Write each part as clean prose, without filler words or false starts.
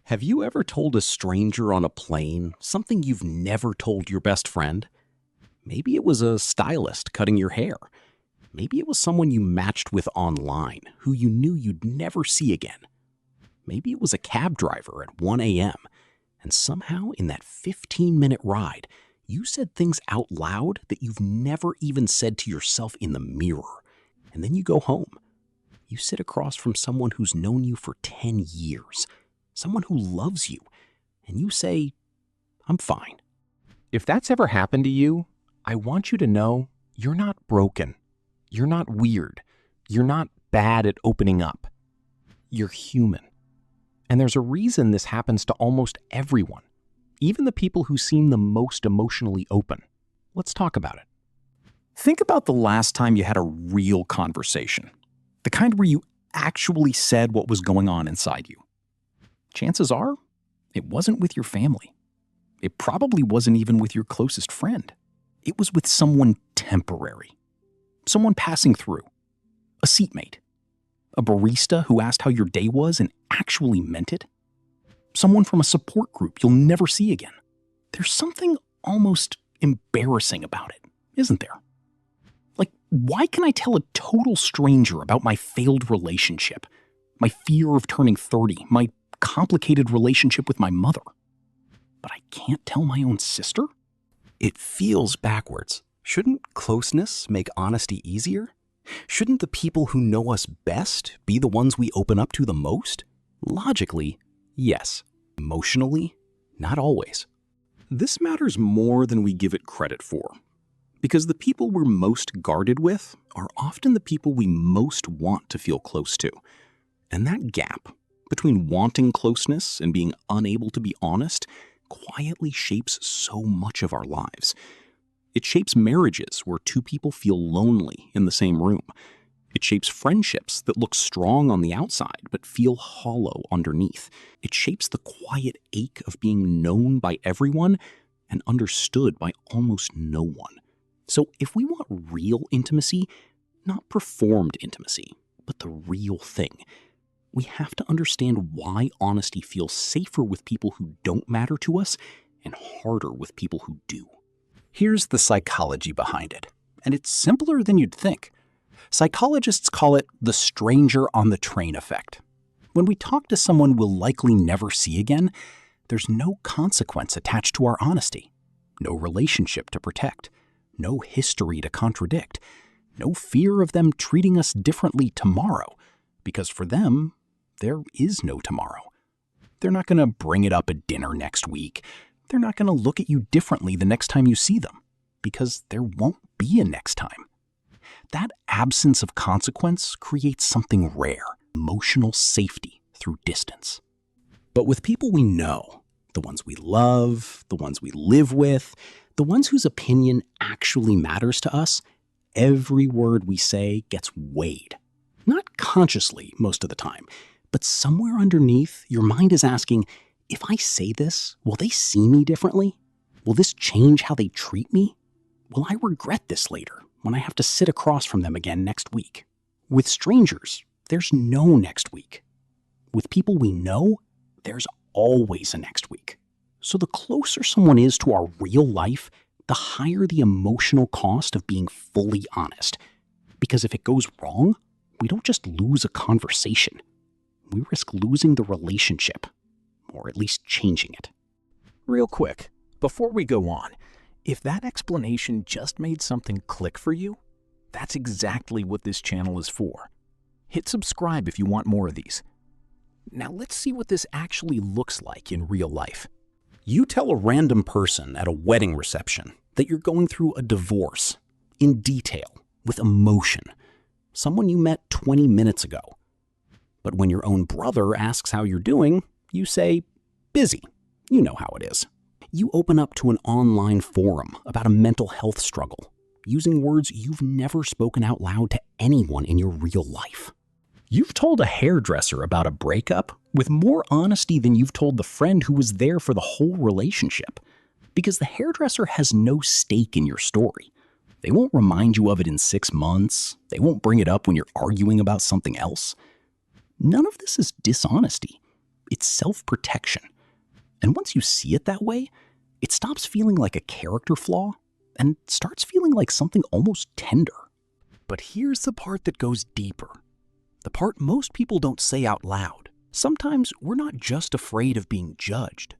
Have you ever told a stranger on a plane something you've never told your best friend? Maybe it was a stylist cutting your hair. Maybe it was someone you matched with online who you knew you'd never see again. Maybe it was a cab driver at 1 a.m. And somehow in that 15-minute ride, you said things out loud that you've never even said to yourself in the mirror. And then you go home. You sit across from someone who's known you for 10 years. Someone who loves you, and you say, "I'm fine." If that's ever happened to you, I want you to know you're not broken. You're not weird. You're not bad at opening up. You're human. And there's a reason this happens to almost everyone, even the people who seem the most emotionally open. Let's talk about it. Think about the last time you had a real conversation, the kind where you actually said what was going on inside you. Chances are, it wasn't with your family. It probably wasn't even with your closest friend. It was with someone temporary. Someone passing through. A seatmate. A barista who asked how your day was and actually meant it. Someone from a support group you'll never see again. There's something almost embarrassing about it, isn't there? Like, why can I tell a total stranger about my failed relationship, my fear of turning 30, my complicated relationship with my mother, but I can't tell my own sister? It feels backwards. Shouldn't closeness make honesty easier? Shouldn't the people who know us best be the ones we open up to the most? Logically, yes. Emotionally, not always. This matters more than we give it credit for, because the people we're most guarded with are often the people we most want to feel close to. And that gap between wanting closeness and being unable to be honest quietly shapes so much of our lives. It shapes marriages where two people feel lonely in the same room. It shapes friendships that look strong on the outside but feel hollow underneath. It shapes the quiet ache of being known by everyone and understood by almost no one. So if we want real intimacy, not performed intimacy, but the real thing, we have to understand why honesty feels safer with people who don't matter to us and harder with people who do. Here's the psychology behind it, and it's simpler than you'd think. Psychologists call it the stranger on the train effect. When we talk to someone we'll likely never see again, there's no consequence attached to our honesty, no relationship to protect, no history to contradict, no fear of them treating us differently tomorrow, because for them, there is no tomorrow. They're not going to bring it up at dinner next week. They're not going to look at you differently the next time you see them, because there won't be a next time. That absence of consequence creates something rare, emotional safety through distance. But with people we know, the ones we love, the ones we live with, the ones whose opinion actually matters to us, every word we say gets weighed. Not consciously most of the time, but somewhere underneath, your mind is asking, if I say this, will they see me differently? Will this change how they treat me? Will I regret this later when I have to sit across from them again next week? With strangers, there's no next week. With people we know, there's always a next week. So the closer someone is to our real life, the higher the emotional cost of being fully honest. Because if it goes wrong, we don't just lose a conversation. We risk losing the relationship, or at least changing it. Real quick, before we go on, if that explanation just made something click for you, that's exactly what this channel is for. Hit subscribe if you want more of these. Now let's see what this actually looks like in real life. You tell a random person at a wedding reception that you're going through a divorce, in detail, with emotion. Someone you met 20 minutes ago. But when your own brother asks how you're doing, you say, busy. You know how it is. You open up to an online forum about a mental health struggle, using words you've never spoken out loud to anyone in your real life. You've told a hairdresser about a breakup with more honesty than you've told the friend who was there for the whole relationship, because the hairdresser has no stake in your story. They won't remind you of it in 6 months. They won't bring it up when you're arguing about something else. None of this is dishonesty. it's self-protection. And once you see it that way, it stops feeling like a character flaw and starts feeling like something almost tender. But here's the part that goes deeper. The part most people don't say out loud. Sometimes we're not just afraid of being judged.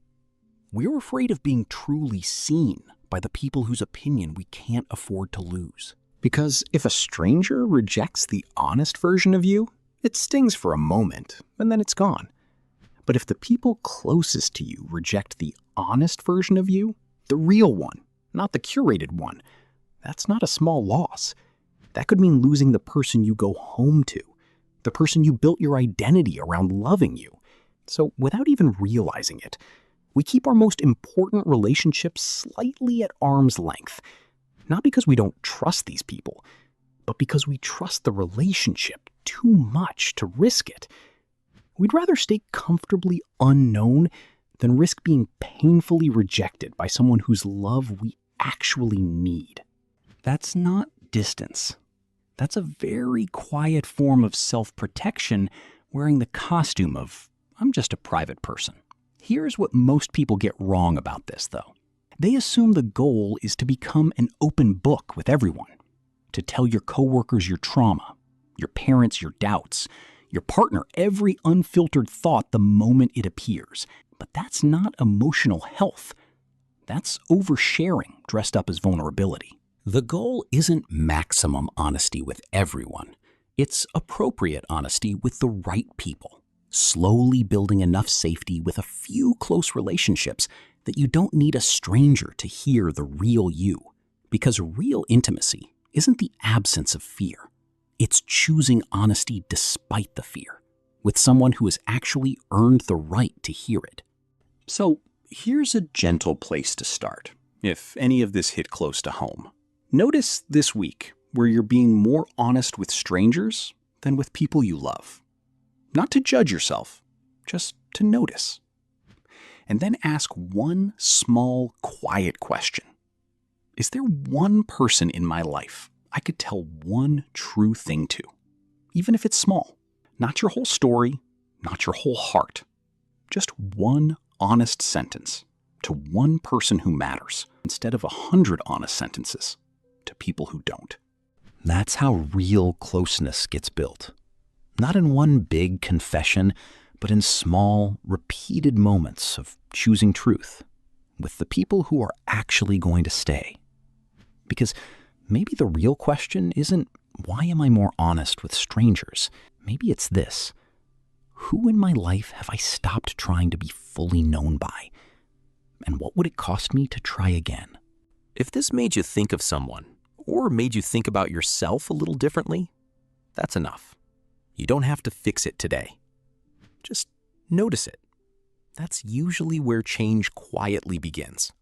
We're afraid of being truly seen by the people whose opinion we can't afford to lose. Because if a stranger rejects the honest version of you, it stings for a moment, and then it's gone. But if the people closest to you reject the honest version of you, the real one, not the curated one, that's not a small loss. That could mean losing the person you go home to, the person you built your identity around loving you. So without even realizing it, we keep our most important relationships slightly at arm's length. Not because we don't trust these people, but because we trust the relationship too much to risk it. We'd rather stay comfortably unknown than risk being painfully rejected by someone whose love we actually need. That's not distance. That's a very quiet form of self-protection wearing the costume of, I'm just a private person. Here's what most people get wrong about this, though. They assume the goal is to become an open book with everyone, to tell your coworkers your trauma, your parents your doubts, your partner every unfiltered thought the moment it appears. But that's not emotional health. That's oversharing dressed up as vulnerability. The goal isn't maximum honesty with everyone. It's appropriate honesty with the right people, slowly building enough safety with a few close relationships that you don't need a stranger to hear the real you. Because real intimacy isn't the absence of fear. It's choosing honesty despite the fear, with someone who has actually earned the right to hear it. So here's a gentle place to start, if any of this hit close to home. Notice this week where you're being more honest with strangers than with people you love. Not to judge yourself, just to notice. And then ask one small, quiet question. Is there one person in my life I could tell one true thing to? Even if it's small. Not your whole story, not your whole heart. Just one honest sentence to one person who matters, instead of 100 honest sentences to people who don't. That's how real closeness gets built. Not in one big confession, but in small, repeated moments of choosing truth with the people who are actually going to stay. Because maybe the real question isn't, why am I more honest with strangers? Maybe it's this: who in my life have I stopped trying to be fully known by? And what would it cost me to try again? If this made you think of someone, or made you think about yourself a little differently, that's enough. You don't have to fix it today. Just notice it. That's usually where change quietly begins.